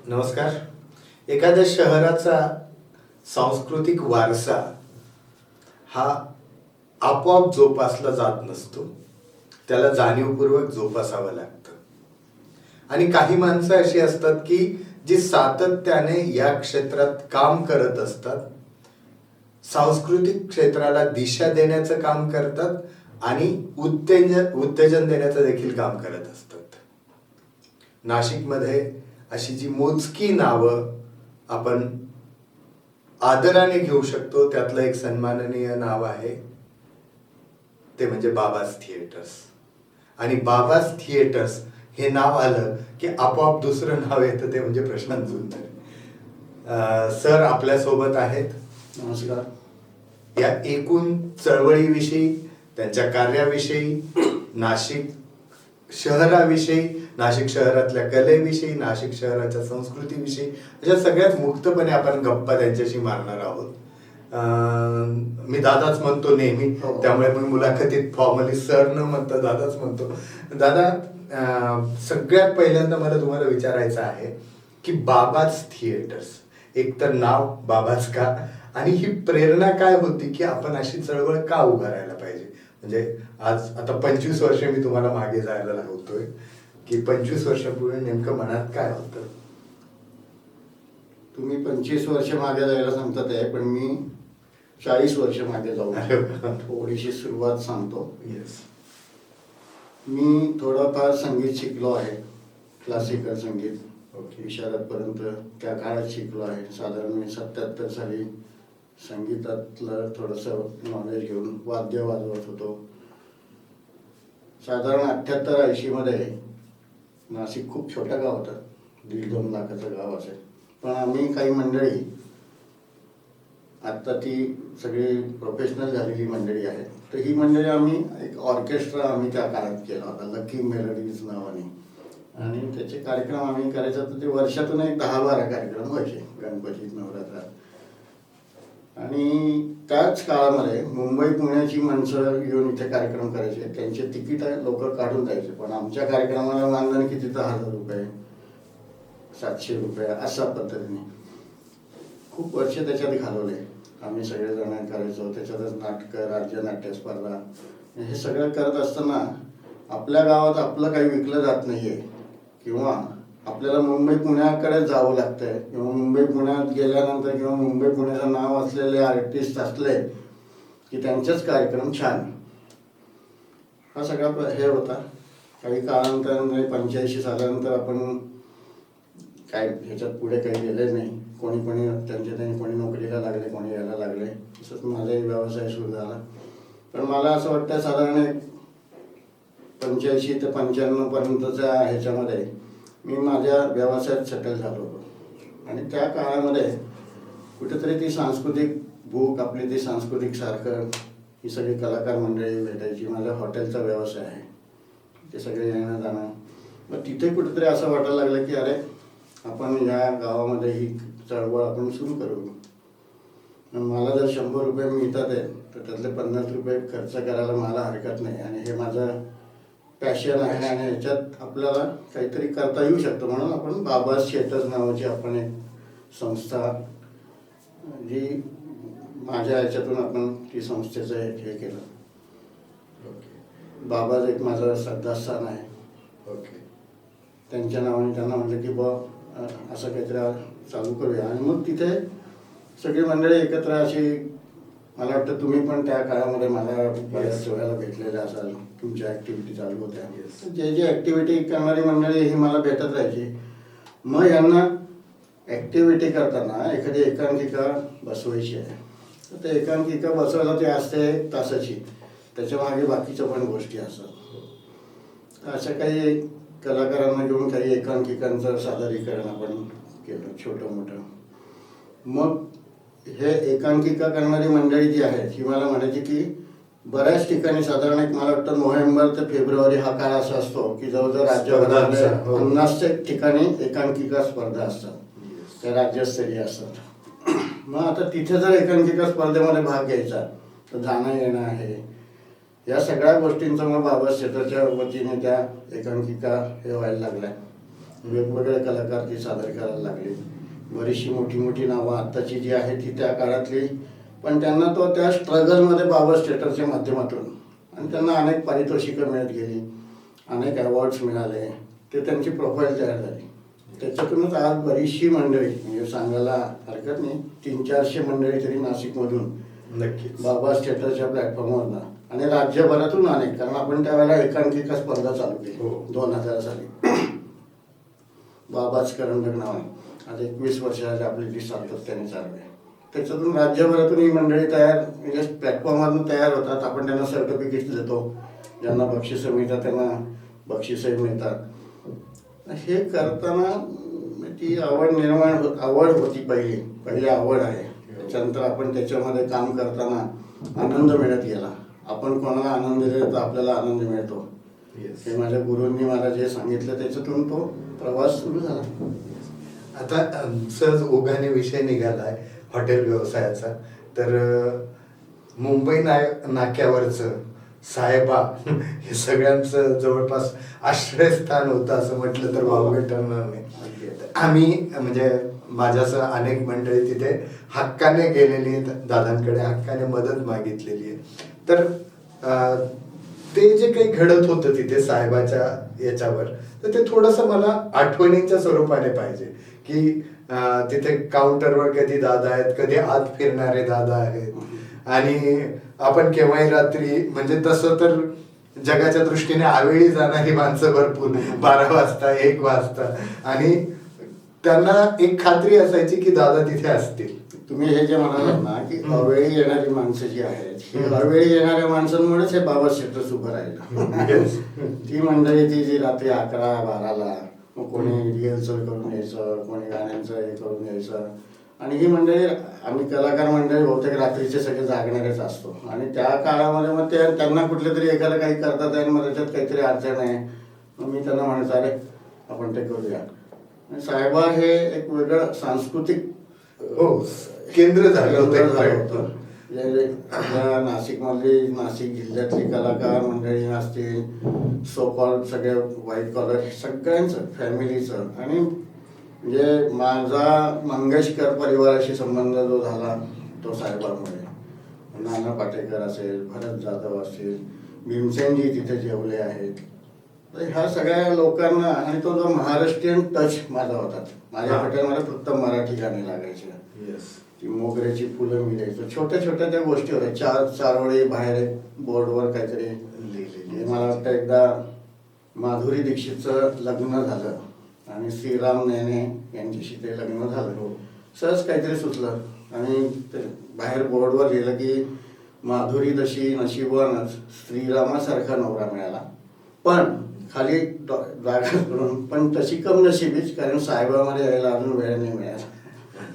नमस्कार. एखाद्या शहराचा सांस्कृतिक वारसा हा आपोआप जोपासला जात नसतो, त्याला जाणीवपूर्वक जोपासावं लागतं. आणि काही माणसं अशी असतात की जी सातत्याने या क्षेत्रात काम करत असतात, सांस्कृतिक क्षेत्राला दिशा देण्याचं काम करतात आणि उत्तेजन देण्याचं देखील काम करत असतात. नाशिकमध्ये अशी जी मोजकी नावं आपण आदराने घेऊ शकतो, त्यातलं एक सन्माननीय नाव आहे ते म्हणजे बाबाज थिएटर्स. आणि बाबाज थिएटर्स हे नाव आलं की आपोआप दुसरं नाव येतं, ते म्हणजे प्रशांत जुन्नर सर आपल्यासोबत आहेत. नमस्कार. या एकूण चळवळीविषयी, त्यांच्या कार्याविषयी, नाशिक शहराविषयी, नाशिक शहरातल्या कलेविषयी, नाशिक शहराच्या संस्कृतीविषयी अशा सगळ्यात मुक्तपणे आपण गप्पा त्यांच्याशी मारणार आहोत. मी दादाच म्हणतो नेहमी, त्यामुळे मी मुलाखतीत फॉर्मली सर न म्हणता दादाच म्हणतो. दादा, सगळ्यात पहिल्यांदा मला तुम्हाला विचारायचं आहे की बाबाज थिएटर्स, एक तर नाव बाबाज का, आणि ही प्रेरणा काय होती की आपण अशी चळवळ का उभारायला पाहिजे? म्हणजे आज आता 25 वर्ष मी तुम्हाला मागे जायला लावतोय की 25 वर्षापूर्वी नेमकं मनात काय होतं? तुम्ही 25 वर्ष मागे जायला सांगतात आहे, पण मी 40 वर्ष मागे जाऊ. थोडीशी सुरुवात सांगतो. येस. मी थोडंफार संगीत शिकलो आहे, क्लासिकल संगीत. ओके. विशारदपर्यंत त्या काळात शिकलो आहे. साधारण मी 77 साली संगीतातलं थोडंसं नॉलेज घेऊन वाद्य वाजवत होतो. साधारण 78-80 मध्ये नाशिक खूप छोटं गाव होतं, 1.5-2 लाखाचं गाव असेल. पण आम्ही काही मंडळी, आत्ता ती सगळी प्रोफेशनल झालेली मंडळी आहे, तर ही मंडळी आम्ही एक ऑर्केस्ट्रा आम्ही त्या काळात केला होता, लकी मेलोडीज नावाने. आणि त्याचे कार्यक्रम आम्ही करायचो, तर ते वर्षातून एक 10-12 कार्यक्रम व्हायचे गणपतीत, नवरात्रात. आणि त्याच काळामध्ये मुंबई पुण्याची माणसं येऊन इथे कार्यक्रम करायचे, त्यांचे तिकीट लोक काढून द्यायचे. पण आमच्या कार्यक्रमाला मानधन किती, तर 1000 रुपये, 700 रुपये अशा पद्धतीने खूप वर्ष त्याच्यात घालवले. आम्ही सगळेजण करायचो. त्याच्यातच नाटकं, राज्य नाट्य स्पर्धा, हे सगळं करत असताना आपल्या गावात आपलं काही विकलं जात नाही आहे, किंवा आपल्याला मुंबई पुण्याकडे जावं लागतंय, किंवा मुंबई पुण्यात गेल्यानंतर किंवा मुंबई पुण्याचं नाव असलेले आर्टिस्ट असले की त्यांचेच कार्यक्रम छान. हा सगळा हे होता. काही काळानंतर म्हणजे 85 सालानंतर आपण काय ह्याच्यात पुढे काही गेले नाही. कोणी त्यांनी कोणी नोकरीला लागले, कोणी यायला लागले. तसंच माझाही व्यवसाय सुरू झाला. पण मला असं वाटतं साधारण 85 ते 95 पर्यंतच्या ह्याच्यामध्ये मी माझ्या व्यवसायात सेटल झालो होतो. आणि त्या काळामध्ये कुठेतरी ती सांस्कृतिक भूक आपली, ती सांस्कृतिक सारखं ही सगळी कलाकार मंडळी भेटायची. माझा हॉटेलचा व्यवसाय आहे, ते सगळे येणं जाणं. मग तिथे कुठेतरी असं वाटायला लागलं की अरे, आपण या गावामध्ये ही चळवळ आपण सुरू करू. मला जर 100 रुपये मिळतात आहे, तर त्यातले 50 रुपये खर्च करायला मला हरकत नाही. आणि हे माझं पॅशन आहे, आणि ह्याच्यात आपल्याला काहीतरी करता येऊ शकतं. म्हणून आपण बाबाज थिएटर्स नावाची आपण एक संस्था, जी माझ्या ह्याच्यातून आपण ती संस्थेचं हे केलं. बाबाज एक माझं श्रद्धास्थान आहे. ओके. त्यांच्या नावाने त्यांना म्हटलं की असं काहीतरी चालू करूया. आणि मग तिथे सगळी मंडळी एकत्र अशी, मला वाटतं तुम्ही पण त्या काळामध्ये मला बऱ्याच वेळेला भेटलेल्या असाल, तुमच्या ॲक्टिव्हिटी चालू होत्या. जे ॲक्टिव्हिटी करणारी मंडळी ही मला भेटत राहायची. मग यांना ॲक्टिव्हिटी करताना एखादी एकांकिका बसवायची आहे, तर ते एकांकिका बसवायला ती असते 1 तासाची. त्याच्या मागे बाकीच्या पण गोष्टी असतात. अशा काही कलाकारांना घेऊन काही एकांकिकांचं सादरीकरण आपण केलं, छोटं मोठं. मग हे एकांकिका करणारी मंडळी जी आहे ही मला म्हणायची की बऱ्याच ठिकाणी साधारण एक मला वाटतं नोव्हेंबर ते फेब्रुवारी हा काळ असा असतो की जवळजवळ राज्यभरामध्ये 50 ठिकाणी एकांकिका स्पर्धा असतात, त्या राज्यस्तरीय असतात. मग आता तिथे जर एकांकिका स्पर्धेमध्ये भाग घ्यायचा तर जाणं येणं आहे, या सगळ्या गोष्टींचा मग बाबाज थिएटरच्या वतीने त्या एकांकिका हे व्हायला लागल्या. वेगवेगळे कलाकार ती सादर करायला लागले. बरीचशी मोठी मोठी नावं आत्ताची जी आहे ती त्या काळातली, पण त्यांना तो त्या स्ट्रगलमध्ये बाबा थिएटरच्या माध्यमातून आणि त्यांना अनेक पारितोषिकं मिळत गेली, अनेक अवॉर्ड्स मिळाले, ते त्यांची प्रोफाईल तयार झाली. त्याच्यातूनच आज बरीचशी मंडळी, म्हणजे सांगायला हरकत नाही, 300-400 मंडळी तरी नाशिकमधून नक्कीच बाबा थिएटरच्या प्लॅटफॉर्मवरनं आणि राज्यभरातून अनेक, कारण आपण त्यावेळेला एकांकिका स्पर्धा चालू केली हो. 2000 साली बाबाच करंडक नावाने. आज 21 वर्षाची आपली ती सातत्याने चालू आहे. त्याच्यातून राज्यभरातून ही मंडळी तयार, म्हणजे प्लॅटफॉर्मवरून तयार होतात. आपण त्यांना सर्टिफिकेट्स देतो, ज्यांना बक्षिसं मिळतात त्यांना बक्षिसंही मिळतात. हे करताना ती आवड होती, पहिली आवड आहे. त्याच्यानंतर आपण त्याच्यामध्ये काम करताना आनंद मिळत गेला. आपण कोणाला आनंद दिला तर आपल्याला आनंद मिळतो. हे माझ्या गुरूंनी मला जे सांगितलं त्याच्यातून तो प्रवास सुरू झाला. आता सहज ओघाने विषय निघालाय हॉटेल व्यवसायाचा, तर मुंबई नाक्यावरचं साहेबा हे सगळ्यांचं जवळपास आश्रयस्थान होतं असं म्हटलं तर वावगं ठरणार नाही. आम्ही म्हणजे माझ्यासह अनेक मंडळी तिथे हक्काने गेलेली आहेत, दादांकडे हक्काने मदत मागितलेली आहे. तर ते जे काही घडत होतं तिथे साहेबाच्या याच्यावर, तर ते थोडंसं मला आठवणींच्या स्वरूपाने पाहिजे की तिथे काउंटरवर कधी दादा आहेत, कधी आत फिरणारे दादा आहेत, आणि आपण केव्हाही रात्री, म्हणजे तसं तर जगाच्या दृष्टीने आवेळी जाणारी माणसं भरपूर, 12 वाजता 1 वाजता, आणि त्यांना एक खात्री असायची की दादा तिथे असतील. तुम्ही हे जे म्हणालात ना की अवेळी येणारी माणसं जी आहेत, ही अवेळी येणाऱ्या माणसांमुळेच हे बाबा थिएटर उभं राहिलं. ती मंडळी ती जी रात्री 11-12ला मग कोणी रिहर्सल करून यायचं, कोणी गाण्यांचं हे करून यायचं, आणि ही मंडळी, आम्ही कलाकार मंडळी बहुतेक रात्रीचे सगळे जागणारेच असतो, आणि त्या काळामध्ये मग ते त्यांना कुठले तरी एखादं काही करतात आहे, मग त्याच्यात काहीतरी अडचण आहे, मग मी त्यांना म्हणायचं अरे आपण ते करूया. साहेबा हे एक वेगळं सांस्कृतिक केंद्र झालं होतं. आपल्या नाशिकमधली, नाशिक जिल्ह्यातली कलाकार मंडळी असतील, सो कॉल सगळे व्हाईट कॉलर, सगळ्यांचं फॅमिलीचं, आणि म्हणजे माझा मंगेशकर परिवाराशी संबंध जो झाला तो साहेबांमुळे. नाना पाटेकर असेल, भरत जाधव असेल, भीमसेनजी तिथे जेवले आहेत. तर ह्या सगळ्या लोकांना, आणि तो जो महाराष्ट्रीयन टच माझा होता. माझ्या हॉटेलमध्ये फक्त मराठी गाणी लागायची, ती मोगऱ्याची फुलं मी द्यायचो, छोट्या छोट्या त्या गोष्टी होत्या. 4 ओळी बाहेर बोर्डवर काहीतरी लिहिलेली. मला वाटतं एकदा माधुरी दीक्षितचं लग्न झालं आणि श्रीराम नेने यांच्याशी ते लग्न झालं. सहज काहीतरी सुचलं आणि बाहेर बोर्डवर लिहिलं की माधुरी तशी नशिबवानच श्रीरामासारखा नवरा मिळाला, पण खाली जागा करून, पण तशी कम नशिबीच, कारण साहेबामध्ये यायला अजून वेळ नाही मिळाला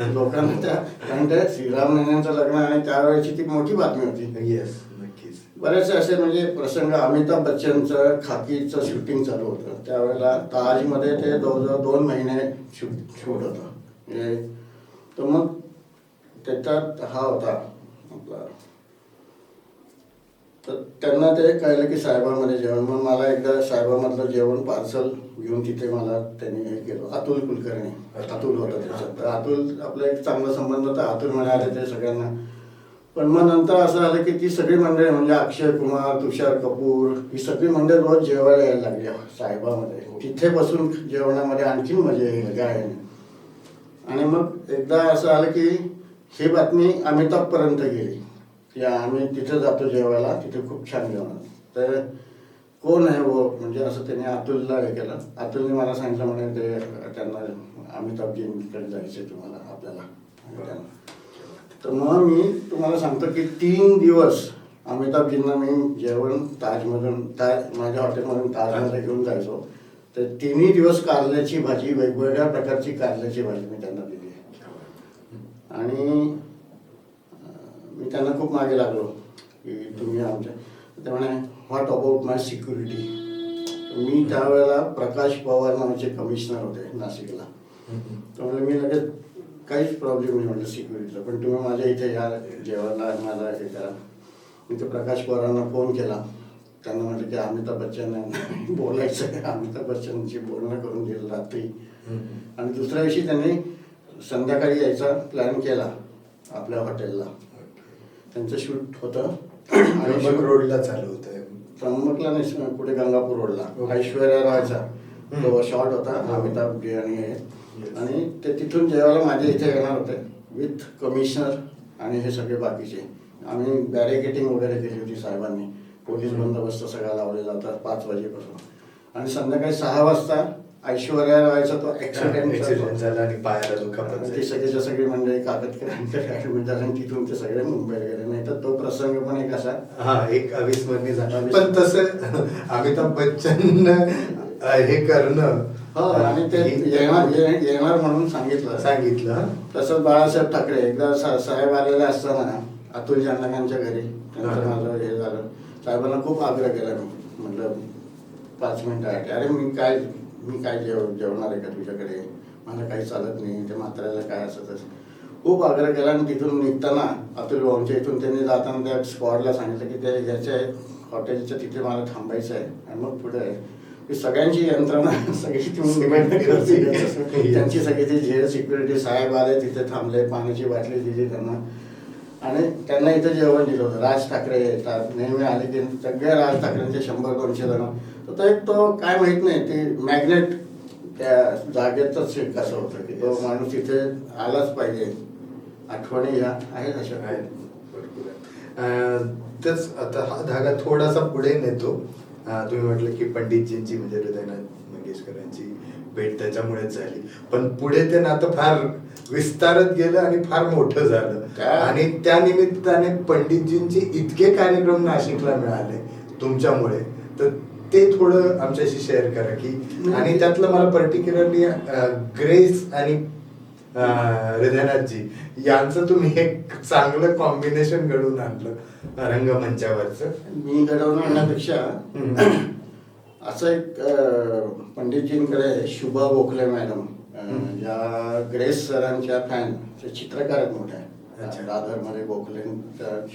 लोकांना त्या, कारण त्या श्रीराम नेन्यांचं लग्न आणि त्यावेळेची ती मोठी बातमी होती. येस, नक्कीच. बरेचसे असे म्हणजे प्रसंग. अमिताभ बच्चनचं खाकीचं शूटिंग चालू होतं त्यावेळेला ताजमध्ये, ते जवळजवळ 2 महिने शूट होतं. तर मग त्याच्यात हा होता आपला, तर त्यांना ते कळलं की साहेबामध्ये जेवण. मग मला एकदा साहेबामधलं जेवण पार्सल घेऊन तिथे मला त्यांनी हे केलं. अतुल कुलकर्णी, अतुल होता त्याच्यात. तर अतुल, आपला एक चांगला संबंध होता, अतुल मिळाले ते सगळ्यांना. पण मग नंतर असं झालं की ती सगळी मंडळी, म्हणजे अक्षय कुमार, तुषार कपूर, ही सगळी मंडळी रोज जेवायला यायला लागली साहेबामध्ये. तिथे बसून जेवणामध्ये आणखीन मजा येईल काय. आणि मग एकदा असं आलं की ही बातमी अमिताभपर्यंत गेली की आम्ही तिथे जातो जेवायला, तिथे खूप छान जेवण. तर कोण आहे वो, म्हणजे असं त्याने अतुलला हे केलं. अतुलने मला सांगितलं म्हणे ते त्यांना अमिताभजींकडे जायचे तुम्हाला, आपल्याला. तर मग मी तुम्हाला सांगतो की 3 दिवस अमिताभजींना मी जेवण ताजमधून, माझ्या हॉटेलमधून ताजमध्ये घेऊन जायचो. तर 3ही दिवस कारल्याची भाजी, वेगवेगळ्या प्रकारची कारल्याची भाजी मी त्यांना दिली. आणि मी त्यांना खूप मागे लागलो की तुम्ही आमच्या, ते म्हणे व्हॉट अबाउट माय सिक्युरिटी. मी त्यावेळेला प्रकाश पवार नावाचे कमिशनर होते नाशिकला. त्यामुळे मी लगेच काहीच प्रॉब्लेम नाही म्हटलं सिक्युरिटीचा, पण तुम्ही माझ्या इथे या जेवायला, मला हे करा. मी ते प्रकाश पवारांना फोन केला त्यांना म्हटलं की अमिताभ बच्चन बोलायचं आहे, अमिताभ बच्चनशी बोलणं करून दिलं रात्री. आणि दुसऱ्या दिवशी त्यांनी संध्याकाळी यायचा प्लॅन केला आपल्या हॉटेलला. त्यांचं शूट होतं आणि त्र्यंबक रोडला चालू होतं. त्र्यंबकला नाही, पुढे गंगापूर रोडला ओके. ऐश्वर्या रायचा तो शॉट होता, अमिताभ आणि हे. आणि ते तिथून जेवायला माझ्या इथे येणार होते विथ कमिशनर आणि हे सगळे बाकीचे. आम्ही बॅरिकेटिंग वगैरे केली होती साहेबांनी, पोलीस बंदोबस्त सगळा लावलेला होता 5 वाजेपासून. आणि संध्याकाळी 6 वाजता ऐश्वर्या रायचा तो ऍक्सिडेंट झाला आणि पायाला दुखापत ती झाली. सगळीच्या सगळी मंडळी काकतकरांकडे ऍडमिट झाली आणि तिथून ते सगळे मुंबईला गेले. नाही तर तो प्रसंग पण एक असा हा एक अविस्मरणीय झाला. पण तसं अमिताभ बच्चन हे करणं आणि ते येणार म्हणून सांगितलं. तसंच बाळासाहेब ठाकरे एकदा साहेब आलेले असताना अतुल जानकांच्या घरी त्यांचं माझं हे झालं. साहेबांना खूप आग्रह केला मी, म्हटलं 5 मिनिटासाठी, अरे मी काय जेवणार आहे का तुझ्याकडे, मला काही चालत नाही, ते म्हाताऱ्याला काय असं तसं खूप आग्रह केला. आणि तिथून निघताना अतुल भाऊंच्या इथून त्यांनी जाताना त्या स्क्वॉडला सांगितलं की ते ह्याच्या हॉटेलच्या तिथे मला थांबायचं आहे. आणि मग पुढे आहे सगळ्यांची यंत्रणा सगळी त्यांची सगळी ती झेड सिक्युरिटी साहेब आले तिथे थांबले, पाण्याची बाटली दिली त्यांना. आणि त्यांना इथं जेवण दिलं होतं. राज ठाकरे येतात नेहमी आले की सगळ्या राज ठाकरेंचे 100-200 जण. तर तो एक तो काय माहित नाही ते मॅग्नेट त्या जागेतच कसं होतं की तो माणूस इथे आलाच पाहिजे. आठवणी ह्या आहेत अशा आहेत, भरपूर आहेत. तेच आता हा धागा थोडासा पुढे नेतो. तुम्ही म्हटलं की पंडितजींची म्हणजे हृदयनाथ मंगेशकरांची भेट त्याच्यामुळेच झाली, पण पुढे ते नातं फार विस्तारत गेलं आणि फार मोठं झालं. आणि त्या निमित्ताने पंडितजींचे इतके कार्यक्रम नाशिकला मिळाले तुमच्यामुळे, तर ते थोडं आमच्याशी शेअर करा की. आणि त्यातलं मला पर्टिक्युलरली ग्रेस आणि हृदयनाथजी यांचं तुम्ही एक चांगलं कॉम्बिनेशन घडवून आणलं रंगमंचावरचं. मी घडवून आणण्यापेक्षा असं एक पंडितजींकडे शुभा गोखले मॅडम या ग्रेस सरांच्या फॅन चित्रकार आहेत मोठ्या. दादरमध्ये गोखले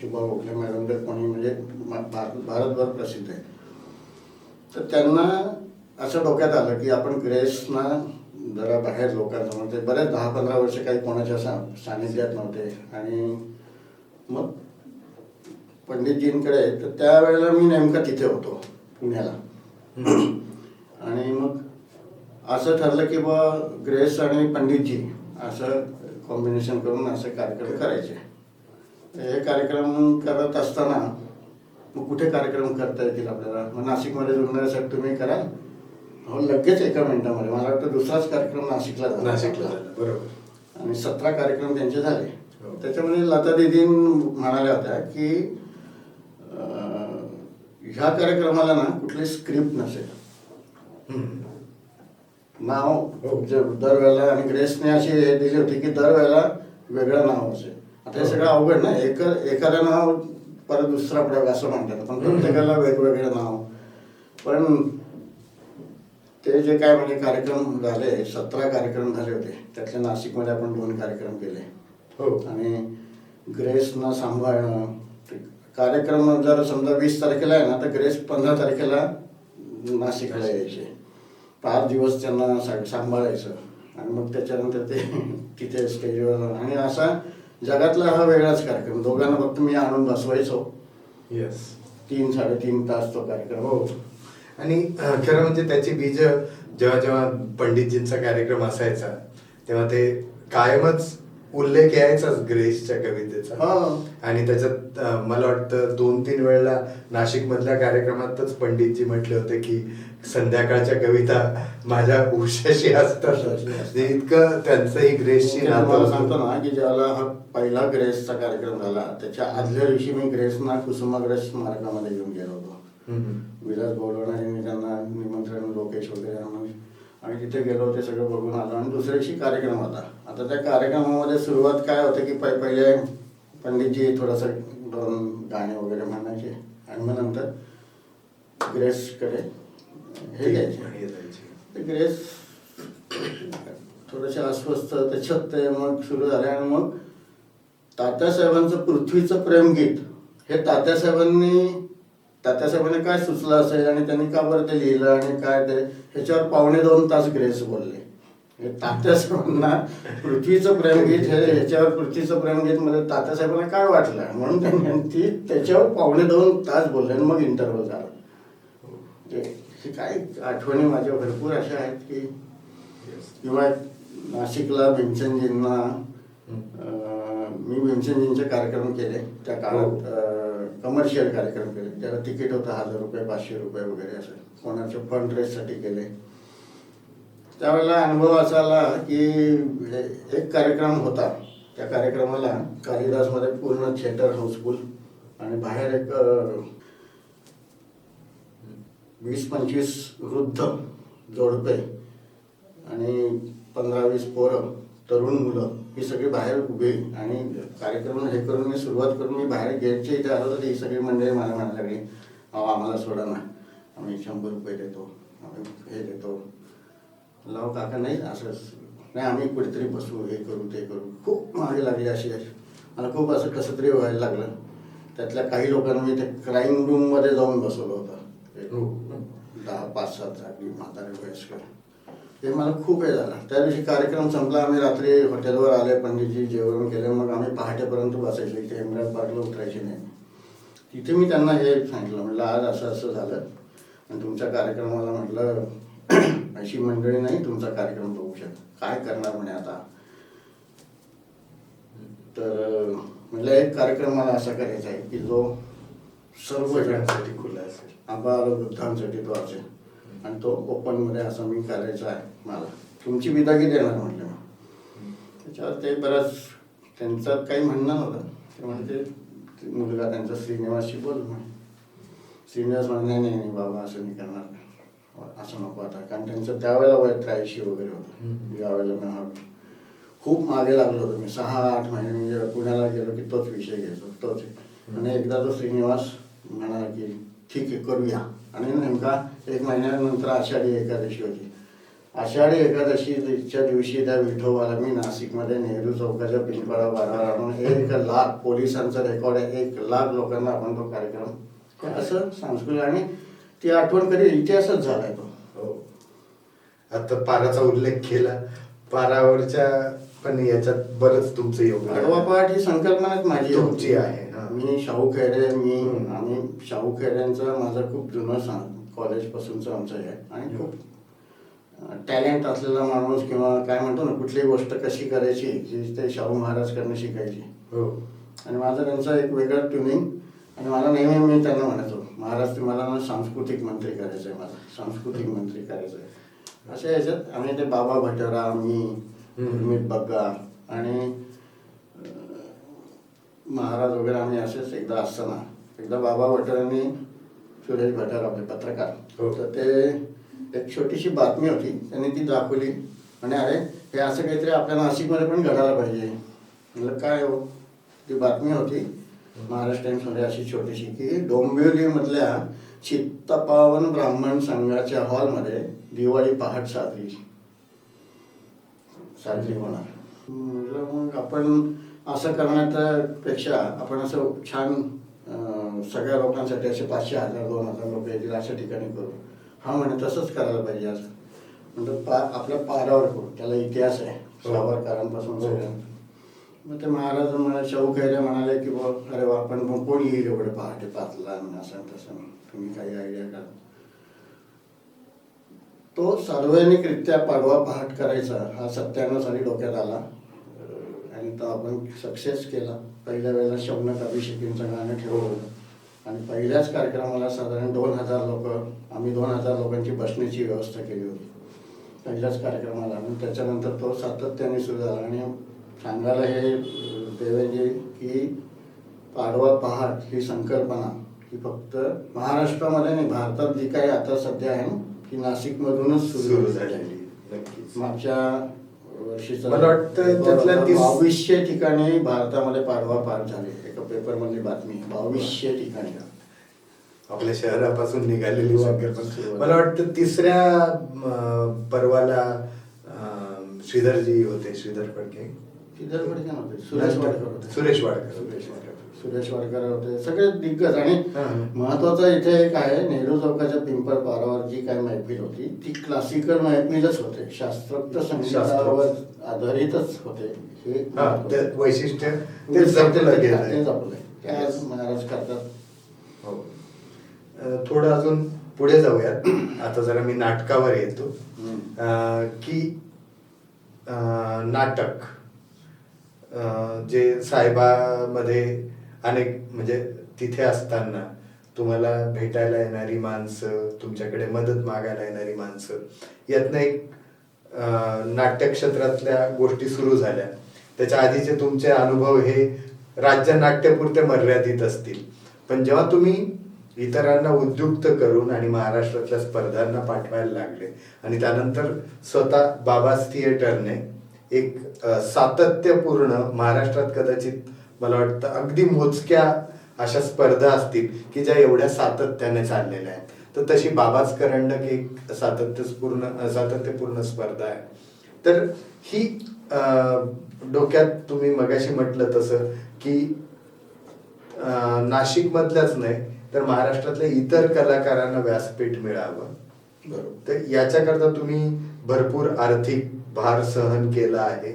शुभा गोखले मॅडम तर कोणी म्हणजे भारतभर प्रसिद्ध आहे. तर त्यांना असं डोक्यात आलं की आपण ग्रेसना जरा बाहेर लोकांसमोर, ते बरेच 10-15 वर्ष काही कोणाच्या सानिध्यात नव्हते. आणि मग पंडितजींकडे, तर त्यावेळेला मी नेमका तिथे होतो पुण्याला. आणि मग असं ठरलं की बा ग्रेस आणि पंडितजी असं कॉम्बिनेशन करून असे कार्यक्रम करायचे. हे कार्यक्रम करत असताना मग कुठे कार्यक्रम करता येतील आपल्याला, मग नाशिकमध्ये जुळणाऱ्यासाठी तुम्ही करा. हो लगेच एका मिनिटामध्ये मला वाटतं दुसराच कार्यक्रम नाशिकला झाला. बरोबर. आणि 17 कार्यक्रम त्यांचे झाले. त्याच्यामध्ये लता दीदी म्हणाल्या होत्या की ह्या कार्यक्रमाला ना कुठली स्क्रिप्ट नसेल, नाव दरवेळेला. आणि ग्रेसने अशी हे दिली होती की दरवेळेला वेगळं नाव असेल. आता हे सगळं अवघड ना, एखादं नाव परत दुसरा प्रयोग असं म्हणतात, पण प्रत्येकाला वेगवेगळं नाव. पण ते जे काय म्हणजे कार्यक्रम झाले, 17 कार्यक्रम झाले होते, त्यातल्या नाशिकमध्ये आपण 2 कार्यक्रम केले. आणि ग्रेसना सांभाळणं, कार्यक्रम जर समजा 20 तारखेला आहे ना, तर ग्रेस 15 तारखेला नाशिकला यायचे. 5 दिवस त्यांना सांभाळायचं. आणि मग त्याच्यानंतर ते तिथे स्टेजवर. आणि असा जगातला हा वेगळाच कार्यक्रम. दोघांना फक्त मी आणून बसवायचो. 3-3.5 तास तो कार्यक्रम. हो. आणि खरं म्हणजे त्याची बीज जेव्हा जेव्हा पंडितजींचा कार्यक्रम असायचा तेव्हा ते कायमच उल्लेख यायचाच ग्रेसच्या कवितेचा. आणि त्याच्यात मला वाटतं 2-3 वेळेला नाशिक मधल्या कार्यक्रमातच पंडितजी म्हटले होते की संध्याकाळच्या कविता माझ्या उशाशी असतात. इतकं त्यांचंही ग्रेसशी नातं. सांगतो ना की ज्याला हा पहिला ग्रेसचा कार्यक्रम झाला त्याच्या आदल्या दिवशी मी ग्रेसना कुसुमाग्रज स्मारकामध्ये घेऊन गेलो होतो. विलास बोलवणाऱ्यांनी त्यांना निमंत्रण, लोकेश वगैरे आणि तिथे गेलो, ते सगळं बघून आलो. आणि दुसऱ्या दिवशी कार्यक्रम होता. आता त्या कार्यक्रमामध्ये सुरुवात काय होते की पहिले पंडितजी थोडंसं 2 गाणे वगैरे म्हणायचे आणि मग नंतर ग्रेसकडे हे घ्यायचे. ग्रेस थोडेसे अस्वस्थ, त्याच्यात ते मग सुरू झाले. आणि मग तात्यासाहेबांचं पृथ्वीचं प्रेमगीत हे तात्यासाहेबांनी तात्यासाहेबांनी काय सुचलं असेल आणि त्यांनी का बरं ते लिहिलं आणि काय ते ह्याच्यावर 2.25 तास ग्रेस बोलले. हे तात्यासाहेबांना पृथ्वीचं प्रेमगीत ह्याच्यावर पृथ्वीचं प्रेमगीत मध्ये तात्यासाहेबांना काय वाटलं म्हणून त्यांनी त्याच्यावर 2.25 तास बोलले आणि मग इंटरव्ह्यू झाला. हे काय आठवणी माझ्या भरपूर अशा आहेत की किंवा नाशिकला भीमसेनजींना मी भीमसेनजींचे कार्यक्रम केले त्या काळात. कमर्शियल कार्यक्रम केले ज्याला तिकीट होतं 1000 रुपये 500 रुपये वगैरे असं कोणाचे फंड रेजसाठी केले. त्यावेळेला अनुभव असा आला की एक कार्यक्रम होता त्या कार्यक्रमाला कालिदासमध्ये पूर्ण थिएटर हाऊसफुल आणि बाहेर एक 20-25 वृद्ध जोडपे आणि 15-20 पोरं तरुण मुलं ही सगळी बाहेर उभी आणि कार्यक्रम हे करून मी सुरुवात करून मी बाहेर गेटच्या इथे आलो तर ही सगळी मंडळी मला म्हणायला लागली अहो आम्हाला सोडा ना आम्ही 100 रुपये देतो आम्ही हे देतो. लाव काका नाही असं नाही आम्ही कुठेतरी बसू हे करू ते करू. खूप मागे लागली अशी मला खूप असं कसं तरी व्हायला लागलं. त्यातल्या काही लोकांना मी ते क्राईम रूममध्ये जाऊन बसवलं होतं 10-5-7 अगदी म्हातारे वयस्कर. हे मला खूप हे झालं. त्या दिवशी कार्यक्रम संपला आम्ही रात्री हॉटेलवर आले पंडितजी जेवण केलं मग आम्ही पहाटेपर्यंत बसायचो इथे इम्रान पार्कला उतरायचे नाही. तिथे मी त्यांना हे सांगितलं म्हटलं आज असं असं झालं आणि तुमच्या कार्यक्रमाला म्हटलं अशी मंडळी नाही तुमचा कार्यक्रम बघू शकत काय करणार म्हणे आता. तर म्हटलं एक कार्यक्रम मला असा करायचा आहे की जो सर्व जणांसाठी खुला असेल आम्हाला वृद्धांसाठी तो असेल आणि तो ओपनमध्ये असं मी करायचा आहे मला तुमची विदागी देणार म्हटलं. त्याच्यावर ते बरंच त्यांचं काही म्हणणं नव्हतं ते म्हणजे ते मुलगा त्यांचा श्रीनिवासशी बोल म्हणे. श्रीनिवास म्हणे नाही नाही बाबा असं नाही करणार असं नको आता कारण त्यांचं त्यावेळेला वय 83 वगैरे होतं. यावेळेला मी खूप मागे लागलो होतो मी 6-8 महिने म्हणजे पुण्याला गेलो की तोच विषय घ्यायचो तोच. आणि एकदा तो श्रीनिवास म्हणाला की ठीक आहे करूया आणि नेमका 1 महिन्यानंतर आषाढी एकादशी होती. आषाढी एकादशीच्या दिवशी त्या विठोबाला मी नाशिकमध्ये नेहरू चौकाच्या पिंपळा बारावर आणून 1,00,000 पोलिसांचा रेकॉर्ड आहे 1,00,000 लोकांना आपण तो कार्यक्रम असं सांस्कृतिक आणि ती आठवण कधी इतिहासच झालाय तो. आता पाराचा उल्लेख केला पारावरच्या पण याच्यात बरंच तुमचं योगदान. आडवा पाठ ही संकल्पनाच माझी तुमची आहे. मी शाहू खैरे आम्ही शाहू खैऱ्यांचं माझं खूप जुनं कॉलेजपासूनचं आमचं आहे आणि खूप टॅलेंट असलेला माणूस किंवा काय म्हणतो ना कुठलीही गोष्ट कशी करायची ही ते शाहू महाराजकडनं शिकायची. आणि माझं त्यांचं एक वेगळं ट्युनिंग आणि मला नेहमी मी त्यांना म्हणायचो महाराज तुम्हाला ना सांस्कृतिक मंत्री करायचं आहे मला सांस्कृतिक मंत्री करायचं आहे. अशा ह्याच्यात आम्ही ते बाबा भटरा मी गुरमीत बग्गा आणि महाराज वगैरे आम्ही असेच एकदा असताना एकदा बाबा भटरांनी सुरेश भटार आपले पत्रकार तर ते एक छोटीशी बातमी होती त्यांनी ती दाखवली आणि अरे हे असं काहीतरी आपल्या नाशिकमध्ये पण घडायला पाहिजे. म्हटलं काय हो ती बातमी होती महाराष्ट्र टाइम्समध्ये अशी छोटीशी की डोंबिवलीमधल्या चित्तपावन ब्राह्मण संघाच्या हॉलमध्ये दिवाळी पहाट साजरी होणार. म्हटलं मग आपण असं करण्यापेक्षा आपण असं छान सगळ्या लोकांसाठी असे 500-1000-2000 लोक येतील अशा ठिकाणी करू. हा म्हणे तसंच करायला पाहिजे असं म्हणतो आपल्या पारावर करू त्याला इतिहास आहे सावरकरांपासून सगळ्या. मग ते महाराज म्हणाले शाहू खैरे म्हणाले की बा अरे वा पण मग कोण येईल एवढे पहाटे 5ला असं तसं तुम्ही काही आयडिया करा. तो सार्वजनिकरित्या पाडवा पहाट करायचा हा 97 साली डोक्यात आला आणि तो आपण सक्सेस केला. पहिल्या वेळेला शौनक अभिषेकींचं गाणं ठेवलं आणि पहिल्याच कार्यक्रमाला साधारण 2000 लोक आम्ही 2000 लोकांची बसण्याची व्यवस्था केली होती पहिल्याच कार्यक्रमाला. आणि त्याच्यानंतर तो सातत्याने सुरू झाला आणि सांगायला हे देवेंजी की पाडवा पहाट ही संकल्पना ही फक्त महाराष्ट्रामध्ये नाही भारतात जी काही आता सध्या आहे ना की नाशिकमधूनच सुरू झालेली. मागच्या वर्षीचं मला वाटतं त्यातल्या 2200 ठिकाणी भारतामध्ये पाडवा पहाट झाले. एका पेपरमधली बातमी 2200 ठिकाणी आपल्या शहरापासून निघालेली वाक्य. मला वाटतं 3ऱ्या पर्वाला श्रीधरजी होते श्रीधर फडके श्रीधर फडके नव्हते सुरेश वाडकर होते. सुरेश वाडकर सुरेश वाडकर होते, सगळे दिग्गज. आणि हां. महत्वाचं इथे एक आहे, नेहरू चौकाच्या पिंपळ पारावर जी काही मैफिल होती ती क्लासिकल मैफिलच होते, शास्त्रोक्त संगीतावर आधारितच होते. हे हा, ते वैशिष्ट्य ते जपलं गेलंय. ते जपलंय, ते आज महाराज करतात. हो. थोडं अजून पुढे जाऊयात. आता जरा मी नाटकावर येतो. की नाटक जे साहेबामध्ये अनेक म्हणजे तिथे असताना तुम्हाला भेटायला येणारी माणसं, तुमच्याकडे मदत मागायला येणारी माणसं, यातनं एक नाट्य क्षेत्रातल्या गोष्टी सुरू झाल्या. त्याच्या आधीचे तुमचे अनुभव हे राज्य नाट्यपुरते मर्यादित असतील, पण जेव्हा तुम्ही इतरांना उद्युक्त करून आणि महाराष्ट्रातल्या स्पर्धांना पाठवायला लागले आणि त्यानंतर स्वतः बाबाज थिएटरने एक सातत्यपूर्ण, महाराष्ट्रात कदाचित मला वाटतं अगदी मोजक्या अशा स्पर्धा असतील की ज्या एवढ्या सातत्याने चाललेल्या आहेत, तर तशी बाबाज करंडक एक सातत्यपूर्ण स्पर्धा आहे. तर ही डोक्यात तुम्ही मगाशी म्हटलं तसं की नाशिक मधल्याच नाही तर महाराष्ट्रातल्या इतर कलाकारांना व्यासपीठ मिळावं, तर याच्याकरता तुम्ही भरपूर आर्थिक भार सहन केला आहे.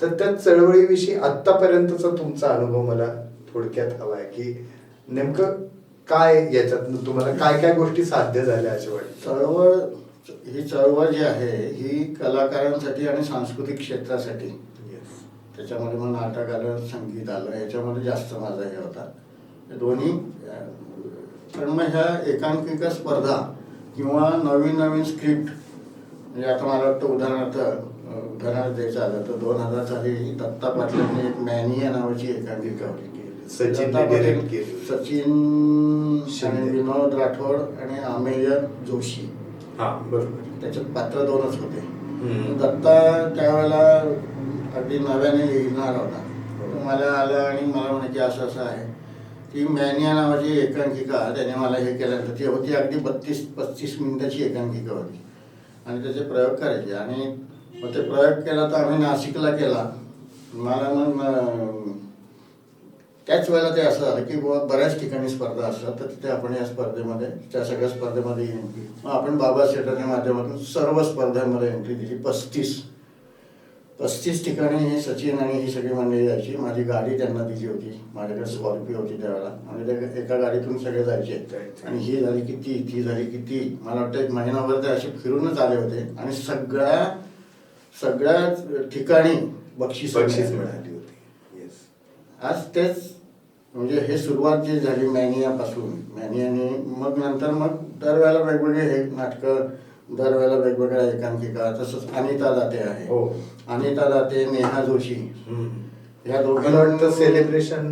तर त्या चळवळीविषयी आतापर्यंतचा तुमचा अनुभव मला थोडक्यात हवा आहे की नेमकं काय याच्यातनं तुम्हाला काय काय गोष्टी साध्य झाल्या असे वाटतं? ही चळवळ जी आहे ही कलाकारांसाठी आणि सांस्कृतिक क्षेत्रासाठी, त्याच्यामध्ये मग नाटक आलं, संगीत आलं, याच्यामध्ये जास्त माझा हे होता. दोन्ही. पण मग ह्या एकांकिका स्पर्धा किंवा नवीन नवीन स्क्रिप्ट, म्हणजे आता मला वाटतं उदाहरणार्थ द्यायचं आलं तर 2000 साली दत्ता पाटलांनी एक मॅनिया नावाची एकांकिका होती. सचिन आणि विनोद राठोड आणि अमेय जोशी, बरोबर, त्याच्यात पात्र 2च होते. दत्ता त्यावेळेला अगदी नव्याने लिहिणार होता. मला आलं आणि मला म्हणे की असं असं आहे. ती मॅनिया नावाची एकांकिका त्याने मला हे केल्यानंतर ती होती अगदी 32-35 मिनिटाची एकांकिका होती आणि त्याचे प्रयोग करायचे. आणि मग ते प्रयोग केला तर आम्ही नाशिकला केला. मला मग त्याच वेळेला ते असं झालं की बऱ्याच ठिकाणी स्पर्धा असतात, तर तिथे आपण या स्पर्धेमध्ये, त्या सगळ्या स्पर्धेमध्ये एंट्री, मग आपण बाबा थिएटरच्या माध्यमातून सर्व स्पर्धांमध्ये एंट्री दिली. 35 ठिकाणी हे सचिन आणि ही सगळी मंडळी जायची. माझी गाडी त्यांना दिली होती, माझ्याकडे स्कॉर्पिओ होती त्यावेळेला, आणि त्या एका गाडीतून सगळे जायचे. आणि ही झाली किती, ती झाली किती, मला वाटतं 1 महिनाभर ते असे फिरूनच आले होते. आणि सगळ्या ठिकाणी बक्षीस मिळाली होती. आज तेच म्हणजे हे सुरुवात जी झाली मॅनियापासून, मॅनियाने मग नंतर मग दरवेळेला वेगवेगळे हे नाटकं, दरवेळेला वेगवेगळ्या एकांकिका. तसंच अनिता दाते आहे, अनिता दाते, नेहा जोशी, ह्या दोघांना सेलिब्रेशन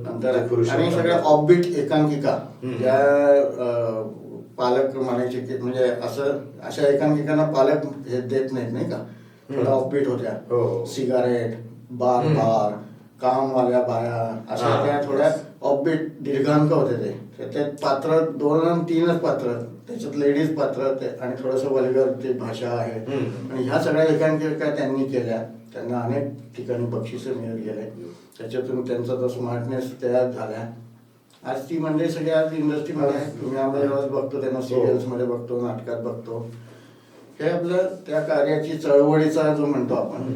नंतर आणि सगळ्या ऑफबीट एकांकिका ज्या पालक म्हणायचे की म्हणजे अशा एकांकिकांना पालक हे देत नाहीत, नाही का, थोड्या ऑफबीट होत्या. सिगारेट, बार, कामवाल्या बाया, अशा त्या थोड्या ऑफबीट दीर्घांक होते. ते पात्र 2 आणि 3च पात्र, त्याच्यात लेडीज पात्र आणि थोडंसं वल्गर ते भाषा आहे. आणि ह्या सगळ्या एकांकिका त्यांनी केल्या. त्यांना अनेक ठिकाणी बक्षिसं मिळत गेले. त्याच्यातून त्यांचा तो स्मार्टनेस तयार झाला. आज ती म्हणजे सगळी आज इंडस्ट्रीमध्ये आहे. तुम्ही आम्हाला रोज बघतो, त्यांना सिरियल्समध्ये बघतो, नाटकात बघतो. हे आपलं त्या कार्याची चळवळीचा जो म्हणतो आपण,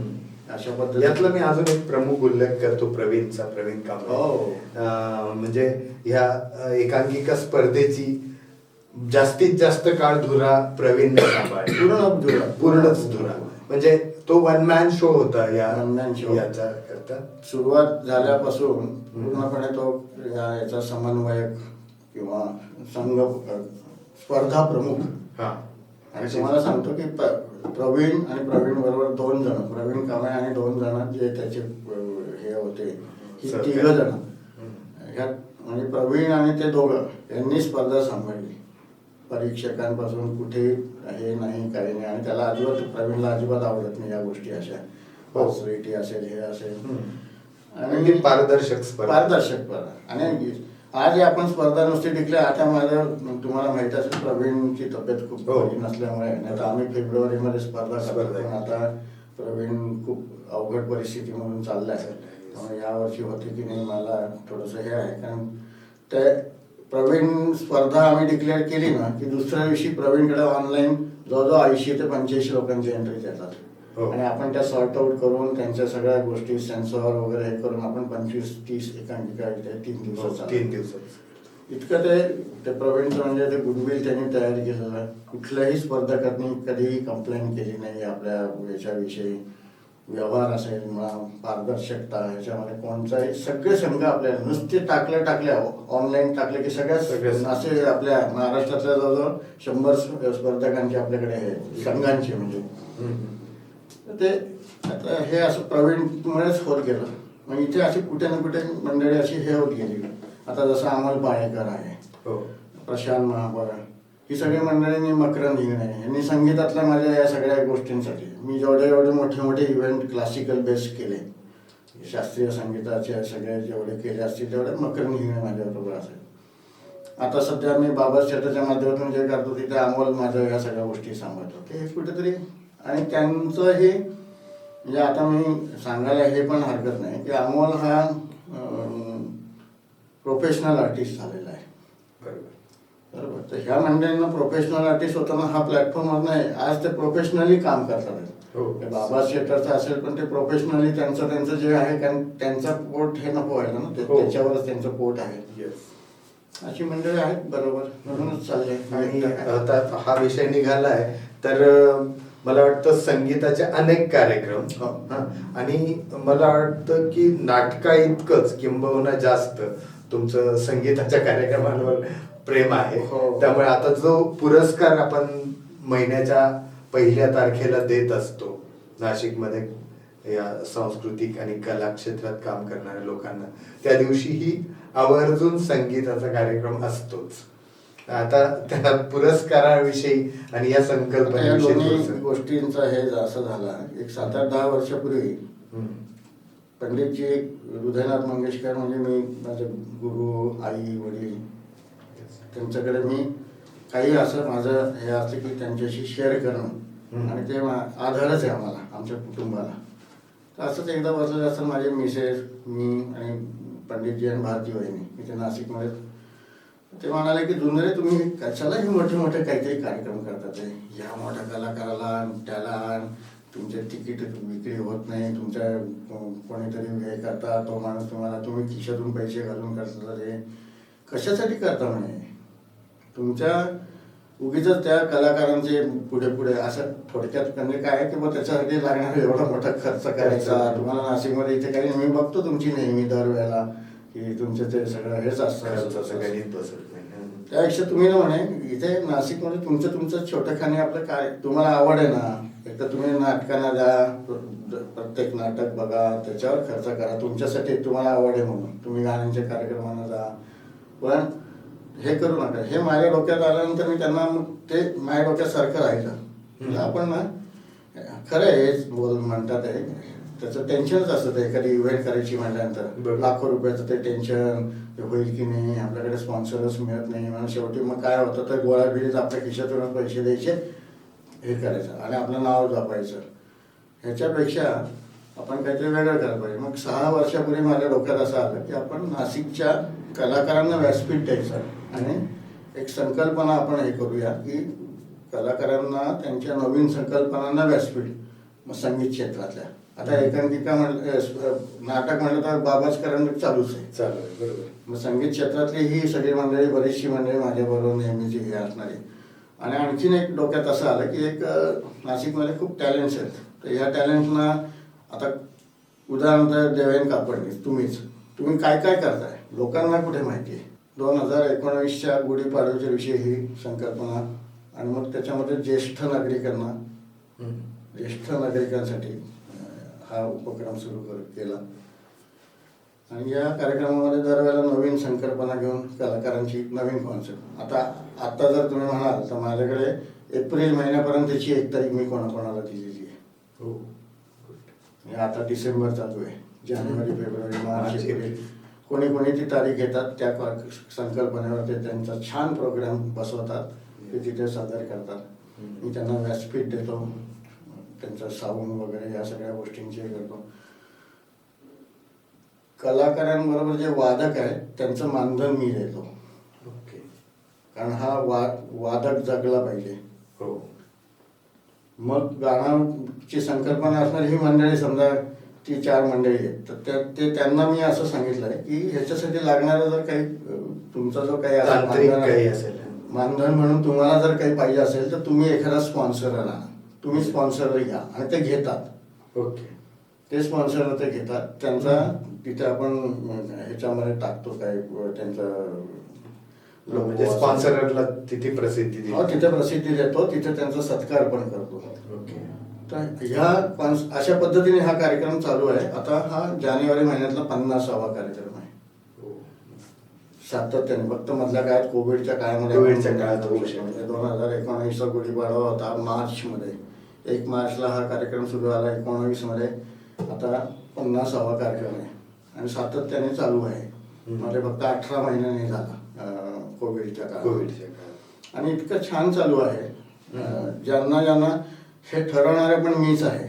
अशा पद्धती. यातला मी अजून एक प्रमुख उल्लेख करतो प्रवीणचा, प्रवीण कांबळे. म्हणजे ह्या एकांकिका स्पर्धेची जास्तीत जास्त काळ धुरा प्रवीणने सांभाळला, पूर्णच धुरा. म्हणजे तो 1 मॅन शो होता. याचा करता सुरुवात झाल्यापासून पूर्णपणे तो याचा समन्वयक किंवा संघ स्पर्धा प्रमुख. आणि तुम्हाला सांगतो की प्रवीण आणि प्रवीण बरोबर 2 जण, प्रवीण कांबळे आणि 2 जण जे त्याचे हे होते, ही 3 जण, ह्यात म्हणजे प्रवीण आणि ते दोघं यांनी स्पर्धा सांभाळली. परीक्षकांपासून कुठे हे नाही, काही नाही. आणि त्याला अजिबात, प्रवीणला अजिबात आवडत नाही या गोष्टी, अशा पॉसिबिलिटी असेल, हे असेल. आणि पारदर्शक स्पर्धा. आणि आज आपण स्पर्धा नुसती टिकल्या. आता माझं तुम्हाला माहित असेल प्रवीणची तब्येत खूप बरी नसल्यामुळे, नाही तर आम्ही फेब्रुवारीमध्ये स्पर्धा करतो. पण आता प्रवीण खूप अवघड परिस्थितीमधून चाललाय. त्यामुळे यावर्षी होते की नाही मला थोडंसं हे आहे, कारण ते प्रवीण स्पर्धा आम्ही डिक्लेअर केली ना की दुसऱ्या दिवशी प्रवीणकडे ऑनलाईन जवळजवळ 80 ते 85 लोकांची एंट्रीज येतात. हो. आणि आपण त्या सॉर्ट आउट करून त्यांच्या सगळ्या गोष्टी सेन्सॉर वगैरे हे करून आपण 25-30 एकांकिका इथे 3 दिवसात 3 दिवसात इतकं ते प्रवीणचं म्हणजे ते गुडविल त्यांनी तयार केलेलं आहे. कुठल्याही स्पर्धकांनी कधीही कंप्लेंट केली नाही आपल्या याच्याविषयी. व्यवहार असेल म्हणा, पारदर्शकता, ह्याच्यामध्ये कोणताही सगळे संघ आपल्याला नुसते टाकले ऑनलाईन टाकले की सगळ्याच असे आपल्या महाराष्ट्रातल्या जवळजवळ 100 स्पर्धकांचे आपल्याकडे आहे संघांचे म्हणजे. तर ते आता हे असं प्रवीणमुळेच होत गेलं. मग इथे अशी कुठे ना कुठे मंडळी अशी हे होत गेली. आता जसं अमोल पाळेकर आहे, प्रशांत महाबळ, ही सगळी मंडळींनी, मकरंद हिंगणे यांनी संगीतातल्या माझ्या या सगळ्या गोष्टींसाठी मी जेवढे मोठे इव्हेंट क्लासिकल बेस केले, शास्त्रीय संगीताचे सगळे जेवढे केले असतील तेवढे मकरंद हिंगणे माझ्याबरोबर असेल. आता सध्या मी बाबा शेटाच्या माध्यमातून जे करतो तिथे अमोल माझ्या या सगळ्या गोष्टी सांभाळतो. ते कुठेतरी आणि त्यांचं हे म्हणजे आता मी सांगायला हे पण हरकत नाही की अमोल हा प्रोफेशनल आर्टिस्ट झालेला आहे. बरोबर. तर ह्या मंडळींना प्रोफेशनल आर्टिस्ट होताना हा प्लॅटफॉर्म नाही, आज ते प्रोफेशनली काम करतात. बाबा शेटरचं असेल पण ते प्रोफेशनली त्यांचं जे आहे, कारण त्यांचं पोट हे नको व्हायला ना, त्याच्यावरच त्यांचं पोट आहे. अशी मंडळी आहेत बरोबर, म्हणूनच चालले. आणि आता हा विषय निघालाय तर मला वाटतं संगीताचे अनेक कार्यक्रम आणि मला वाटतं की नाटका इतकंच किंबहुना जास्त तुमचं संगीताच्या कार्यक्रमांवर प्रेम आहे. त्यामुळे आता जो पुरस्कार आपण महिन्याच्या 1 तारखेला देत असतो नाशिकमध्ये या सांस्कृतिक आणि कला क्षेत्रात काम करणाऱ्या लोकांना, त्या दिवशीही आवर्जून संगीताचा कार्यक्रम असतोच. आता त्या पुरस्काराविषयी आणि या संकल्पनेविषयी गोष्टींचा हे असं झाला, एक 7-8-10 वर्षापूर्वी पंडितजी हृदयनाथ मंगेशकर म्हणजे मी माझे गुरु, आई, वडील, त्यांच्याकडे मी काही असं माझं हे असतं की त्यांच्याशी शेअर करणं आणि ते आधारच आहे आम्हाला, आमच्या कुटुंबाला. तर असंच एकदा बसलं असं माझे मिसेस, मी आणि पंडितजी आणि भारती वहिनी इथे नाशिकमध्ये. ते म्हणाले की जुनरे तुम्ही कशाला हे मोठे काहीतरी कार्यक्रम करतात, ह्या मोठ्या कलाकाराला त्याला तुमचे तिकीट विक्री होत नाही, तुमच्या कोणीतरी हे करता, तो माणूस तुम्हाला तुम्ही खिशातून पैसे घालून करता, ते कशासाठी करता म्हणे. तुमच्या उगीच त्या कलाकारांचे पुढे असं थोडक्यात म्हणजे काय की बा त्याच्यासाठी लागणार एवढा मोठा खर्च करायचा तुम्हाला नाशिकमध्ये. इथे काही मी बघतो तुमची नेहमी दरवेळेला की तुमचं ते सगळं हेच असतं, त्यापेक्षा तुम्ही ना म्हणे इथे नाशिकमध्ये तुमचं छोटंखाने आपलं काय तुम्हाला आवड आहे ना, एक तर तुम्ही नाटकांना जा, प्रत्येक नाटक बघा, त्याच्यावर खर्च करा, तुमच्यासाठी तुम्हाला आवड आहे म्हणून तुम्ही गाण्यांच्या कार्यक्रमांना जा, पण हे करू नका. हे माझ्या डोक्यात आल्यानंतर मी त्यांना ते माझ्या डोक्यासारखं राहिलं. आपण ना खरं हेच म्हणतात आहे, त्याचं टेन्शनच असतं. ते एखादी इव्हेंट करायची म्हटल्यानंतर लाखो रुपयाचं ते टेन्शन होईल की नाही, आपल्याकडे स्पॉन्सरच मिळत नाही, म्हणून शेवटी मग काय होतं तर गोळाभिरीत आपल्या खिशातूनच पैसे द्यायचे, हे करायचं आणि आपलं नाव जपायचं. ह्याच्यापेक्षा आपण काहीतरी वेगळं करायला पाहिजे. मग 6 वर्षापूर्वी माझ्या डोक्यात असं आलं की आपण नाशिकच्या कलाकारांना व्यासपीठ द्यायचं आणि एक संकल्पना आपण हे करूया की कलाकारांना त्यांच्या नवीन संकल्पनांना व्यासपीठ. मग संगीत क्षेत्रातल्या आता एकांकिका नाटक म्हटलं तर बाबाचकरांना चालूच आहे. बरोबर. मग संगीत क्षेत्रातली ही सगळी मंडळी, बरीचशी मंडळी माझ्याबरोबर नेहमीची हे असणारी. आणि आणखीन एक डोक्यात असं आलं की एक नाशिकमध्ये खूप टॅलेंट्स आहेत. तर ह्या टॅलेंटना आता उदाहरणार्थ देवेन कापडणीस तुम्ही काय करताय लोकांना कुठे माहिती आहे. 2019च्या गुढीपाडव्याच्या विषयी ही संकल्पना आणि मग त्याच्यामध्ये ज्येष्ठ नागरिकांसाठी हा उपक्रम सुरू केला. आणि या कार्यक्रमामध्ये दरवेळेला नवीन संकल्पना घेऊन कलाकारांची नवीन कॉन्सेप्ट. आता जर तुम्ही म्हणाल तर माझ्याकडे एप्रिल महिन्यापर्यंतची 1 तारीख मी कोणाकोणाला दिलेली आहे. आता डिसेंबर चालू आहे, जानेवारी, फेब्रुवारी, मार्च, एप्रिल कोणी ती तारीख घेतात, त्या संकल्पनेवर ते त्यांचा छान प्रोग्राम बसवतात, ते तिथे सादर करतात. मी त्यांना व्यासपीठ देतो, त्यांचा साऊंड वगैरे या सगळ्या गोष्टींची करतो. कलाकारांबरोबर जे वादक आहेत त्यांचं मानधन मी देतो. ओके. कारण हा वादक जगला पाहिजे. हो. मग गाण्याची संकल्पना असणारी ही मंडळी, समजा ती 4 मंडळी आहेत, तर ते त्यांना मी असं सांगितलंय की ह्याच्यासाठी लागणारं जर काही तुमचा जो काही तांत्रिक काही असेल, मानधन म्हणून तुम्हाला जर काही पाहिजे असेल तर तुम्ही एखादा स्पॉन्सर आणा. तुम्ही स्पॉन्सर घ्या आणि ते घेतात. ओके. ते स्पॉन्सर ते घेतात. त्यांचा तिथे आपण ह्याच्यामध्ये टाकतो काय त्यांचा म्हणजे स्पॉन्सरला तिथे प्रसिद्धी देतो. तिथे प्रसिद्धी देतो, तिथे त्यांचा सत्कार पण करतो. ओके. तर अशा पद्धतीने हा कार्यक्रम चालू आहे. आता हा जानेवारी महिन्यातला 50वा कार्यक्रम आहे. सातत्याने फक्त मधल्या काळात कोविडच्या काळामध्ये 2019चा गुढीपाडवा होता मार्चमध्ये. 1 मार्चला हा कार्यक्रम सुरू झाला. 19 मध्ये आता 50वा कार्यक्रम आहे आणि सातत्याने चालू आहे. मध्ये फक्त 18 महिन्यांनी झाला कोविडच्या काळात. आणि इतकं छान चालू आहे. ज्यांना हे ठरवणारे पण मीच आहे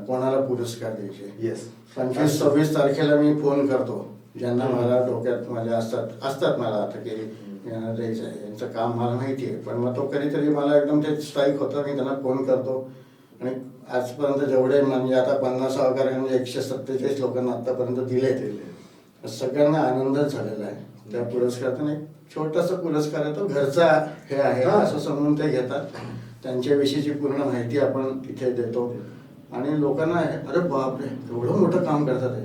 कोणाला पुरस्कार द्यायचे. येस. 25-26 तारखेला मी फोन करतो ज्यांना मला डोक्यात माझ्या असतात मला आता की यांना द्यायचं आहे, यांचं काम मला माहिती आहे. पण मग तो कधीतरी मला एकदम ते स्ट्राईक होतं. मी त्यांना फोन करतो आणि आजपर्यंत जेवढे म्हणजे आता 50वा कार्यक्रम म्हणजे 147 लोकांना आतापर्यंत दिले. सगळ्यांना आनंदच झालेला आहे. त्या पुरस्कारातून एक छोटासा पुरस्कार आहे, तो घरचा हे आहे असं समजून ते घेतात. त्यांच्याविषयीची पूर्ण माहिती आपण तिथे देतो आणि लोकांना अरे बापरे एवढं मोठं काम करतात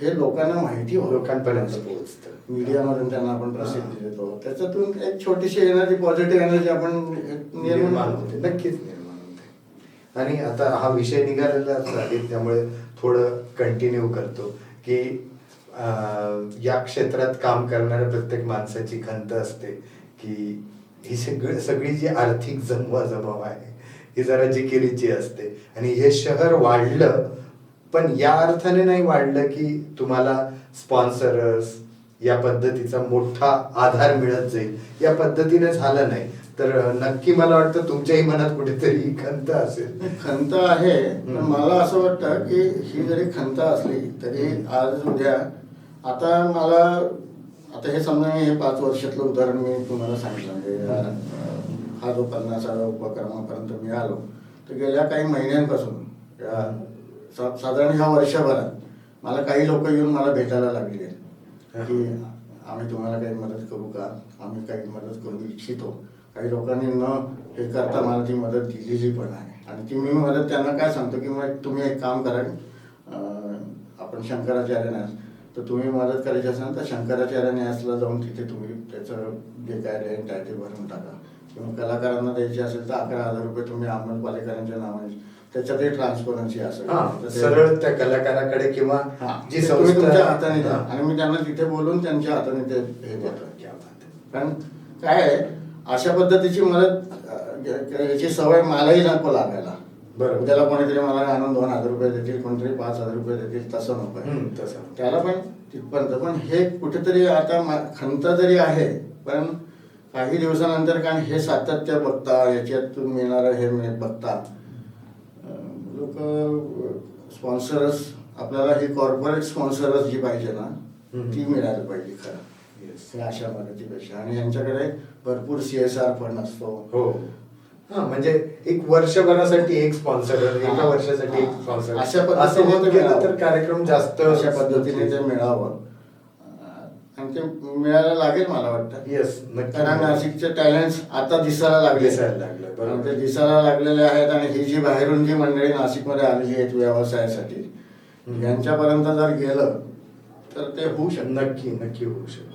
हे लोकांना माहिती लोकांपर्यंत पोहोचतं. मीडियामधून त्यांना आपण प्रसिद्धी देतो. त्याच्यातून एक छोटीशी एनर्जी, पॉझिटिव्ह एनर्जी आपण निर्माण होते. नक्कीच निर्माण होते. आणि आता हा विषय निघालेलाच आहे त्यामुळे थोडं कंटिन्यू करतो की या क्षेत्रात काम करणाऱ्या प्रत्येक माणसाची खंत असते की ही सगळी जी आर्थिक जमवाजमव आहे ही जरा जिकिरीची असते. आणि हे शहर वाढलं पण या अर्थाने नाही वाढलं की तुम्हाला स्पॉन्सर्स या पद्धतीचा मोठा आधार मिळत जाईल, या पद्धतीने झालं नाही. तर नक्की मला वाटतं तुमच्याही मनात कुठेतरी खंत असेल. खंत आहे. पण मला असं वाटतं की ही जरी खंत असली तरी आज उद्या आता हे समजा हे 5 वर्षातलं उदाहरण मी तुम्हाला सांगितलं. म्हणजे हा जो 50वा उपक्रमापर्यंत मी आलो तर गेल्या काही महिन्यांपासून साधारण ह्या वर्षभरात मला काही लोक येऊन मला भेटायला लागले की आम्ही तुम्हाला काही मदत करू का, आम्ही काही मदत करू इच्छितो. काही लोकांनी न हे करता मला ती मदत दिलेली पण आहे. आणि ती मी मदत त्यांना काय सांगतो की मग तुम्ही एक काम करा, आपण शंकराचार्य न्यास तर तुम्ही मदत करायची असेल तर शंकराचार्य न्यासला जाऊन तिथे तुम्ही त्याचं जे काय रेंट आहे ते भरून टाका. किंवा कलाकारांना द्यायचे असेल तर 11,000 रुपये तुम्ही अंमलपालिकांच्या नावाने त्याच्यातही ट्रान्सपरन्सी असं सरळ त्या कलाकाराकडे किंवा जी तुम्ही तुमच्या हाताने द्या. आणि मी त्यांना तिथे बोलून त्यांच्या हाताने ते हे देतो. कारण काय आहे अशा पद्धतीची मदत याची सवय मलाही नको लागायला. बरोबर. त्याला कोणीतरी मला आणून 2,000 रुपये देतील, कोणीतरी 5,000 रुपये देतील, तसं नको तसं त्याला पण तिथपर्यंत. पण हे कुठेतरी आता खंत जरी आहे पण काही दिवसानंतर कारण हे सातत्य बघता याच्यातून मिळणारं हे बघता लोक स्पॉन्सरच आपल्याला ही कॉर्पोरेट स्पॉन्सरच जी पाहिजे ना ती मिळायला पाहिजे खरं अशा मदतीपेक्षा. आणि यांच्याकडे भरपूर CSR फंड असतो. हो. म्हणजे एक वर्षभरासाठी एक स्पॉन्सर, एका वर्षासाठी एक स्पॉन्सर, अशा पद्धतीने तर कार्यक्रम जास्त अशा पद्धतीने ते मिळावं आणि ते मिळायला लागेल मला वाटतं. येस. कारण नाशिकचे टॅलेंट्स आता दिसायला लागले. ते दिसायला लागलेले आहेत. आणि ही जी बाहेरून जी मंडळी नाशिकमध्ये आलेली आहेत व्यवसायासाठी यांच्यापर्यंत जर गेलं तर ते होऊ शकतं. नक्की होऊ शकतं.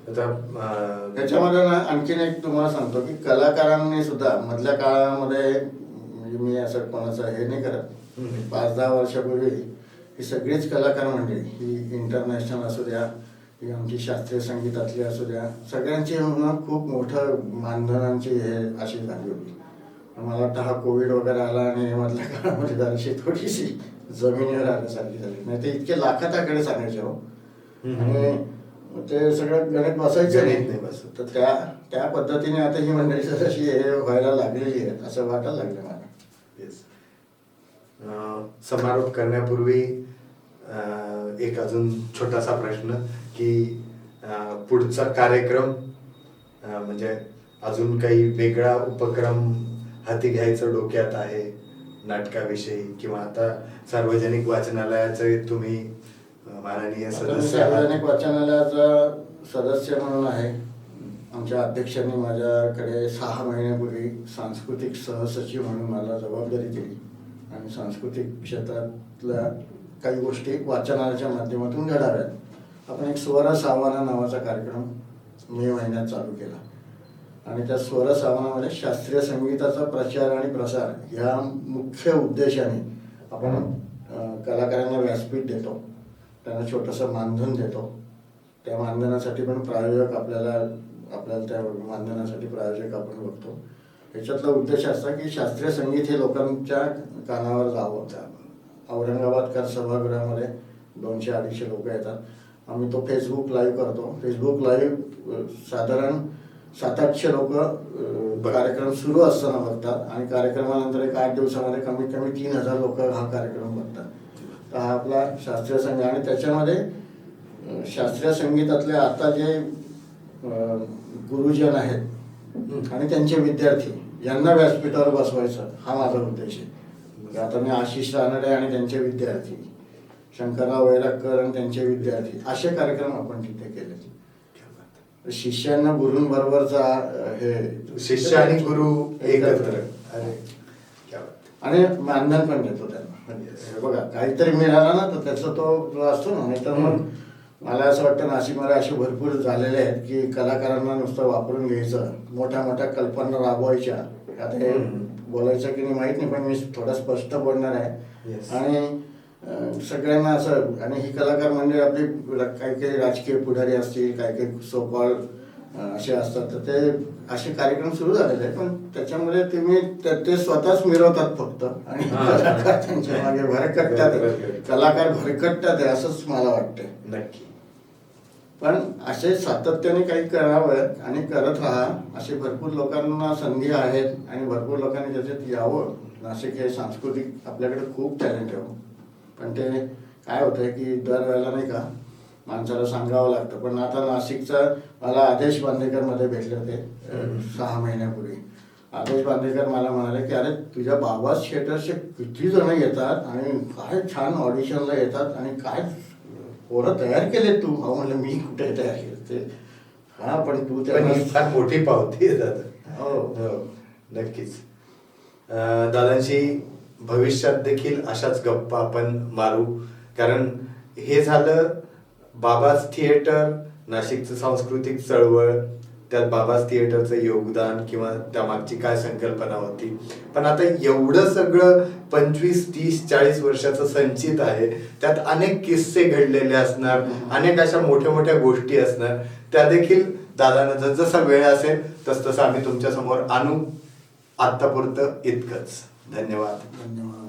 आता त्याच्यामध्ये ना आणखीन एक तुम्हाला सांगतो की कलाकारांनी सुद्धा मधल्या काळामध्ये म्हणजे मी असं कोणाचं हे नाही करत 5-10 वर्षापूर्वी ही सगळीच कलाकार मंडळी ही इंटरनॅशनल असू द्या, ही आमची शास्त्रीय संगीतातली असू द्या, सगळ्यांची खूप मोठं मानधनांची हे अशी झाली होती. मला वाटतं हा कोविड वगैरे आला आणि मधल्या काळामध्ये जराशी थोडीशी जमिनीवर आल्यासारखी झाली. नाही ते इतके लाखाताकडे सांगायचे हो. आणि ते सगळं गणित बसायचं नाही. तर त्या पद्धतीने आता ही मंडळी जशी हे व्हायला लागलेली आहेत असं वाटायला लागलं मला. समारोप करण्यापूर्वी एक अजून छोटासा प्रश्न की पुढचा कार्यक्रम म्हणजे अजून काही वेगळा उपक्रम हाती घ्यायचं डोक्यात आहे नाटकाविषयी, किंवा आता सार्वजनिक वाचनालयाचे तुम्ही माननीय सदस्य आहात. सार्वजनिक वाचनालयाचा सदस्य म्हणून आहे. आमच्या अध्यक्षांनी माझ्याकडे 6 महिन्यापूर्वी सांस्कृतिक सहसचिव म्हणून मला जबाबदारी दिली आणि सांस्कृतिक क्षेत्रातल्या काही गोष्टी वाचनालयाच्या माध्यमातून घडाव्यात. आपण एक स्वर सावना नावाचा कार्यक्रम मे महिन्यात चालू केला आणि त्या स्वर सावनामध्ये शास्त्रीय संगीताचा प्रचार आणि प्रसार ह्या मुख्य उद्देशाने आपण कलाकारांना व्यासपीठ देतो, त्यांना छोटंसं मानधन देतो. त्या मानधनासाठी पण प्रायोजक आपल्याला त्या मानधनासाठी प्रायोजक आपण बघतो. ह्याच्यातला उद्देश असा की शास्त्रीय संगीत हे लोकांच्या कानावर जावं. औरंगाबादकर सभागृहामध्ये 200-250 लोक येतात. आम्ही तो फेसबुक लाईव्ह करतो. फेसबुक लाईव्ह साधारण 700-800 लोक कार्यक्रम सुरू असताना बघतात आणि कार्यक्रमानंतर एक 8 दिवसामध्ये कमीत कमी 3000 लोक हा कार्यक्रम बघतात. तर हा आपला शास्त्रीय संगीत आणि त्याच्यामध्ये शास्त्रीय संगीतातले आता जे गुरुजन आहेत आणि त्यांचे विद्यार्थी यांना व्यासपीठावर बसवायचं हा माझा उद्देश आहे. आता मी आशिष रानडे आणि त्यांचे विद्यार्थी, शंकरराव वैरागकर आणि त्यांचे विद्यार्थी असे कार्यक्रम आपण तिथे केले. शिष्यांना गुरूंबरोबरचा हे शिष्य आणि गुरु एकत्र आणि मानधन पण देतो त्यांना. बघा काहीतरी मिळाला ना तर त्याचा तो जो असतो ना, नाही तर मग मला असं वाटतं नाशिकमध्ये असे भरपूर झालेले आहेत की कलाकारांना नुसतं वापरून घ्यायचं, मोठ्या मोठ्या कल्पना राबवायच्या. आता हे बोलायचं की नाही माहीत नाही, पण मी थोडं स्पष्ट बोलणार आहे. आणि सगळ्यांना असं, आणि ही कलाकार म्हणजे आपली काही काही राजकीय पुढारी असतील, काही काही सोकॉल असे असतात, तर ते असे कार्यक्रम सुरू झालेले आहेत. पण त्याच्यामध्ये ते स्वतःच मिरवतात फक्त आणि कलाकार त्यांच्या मागे भरकटतात, कलाकार भरकटतात आहे असंच मला वाटतंय. नक्की. पण असे सातत्याने काही करावं आणि करत राहा. असे भरपूर लोकांना संधी आहेत आणि भरपूर लोकांनी त्याच्यात यावं. नाशिक हे सांस्कृतिक आपल्याकडे खूप टॅलेंट आहे, पण ते काय होतंय की दरवेळेला नाही का माणसाला सांगावं लागतं. पण आता नाशिकचा मला आदेश बांदेकरमध्ये भेटले होते 6 महिन्यापूर्वी. आदेश बांदेकर मला म्हणाले की अरे तुझ्या बाबाज थिएटरचे किती जण येतात आणि काय छान ऑडिशनला येतात आणि काय पोरं तयार केले तू. अहो म्हणलं मी कुठे तयार केले ते. हा पण तू फार मोठी पावती आहे दादा. हो नक्कीच. दादांशी भविष्यात देखील अशाच गप्पा आपण मारू, कारण हे झालं बाबाज थिएटर, नाशिकचं सांस्कृतिक चळवळ, त्यात बाबाज थिएटरचं योगदान किंवा त्यामागची काय संकल्पना होती. पण आता एवढं सगळं 25, 30, 40 वर्षाचं संचित आहे, त्यात अनेक किस्से घडलेले असणार, अनेक अशा मोठ्या मोठ्या गोष्टी असणार. त्या देखील दादांना जसा वेळ असेल तसं आम्ही तुमच्या समोर आणू. आत्तापुरतं इतकंच. धन्यवाद. धन्यवाद.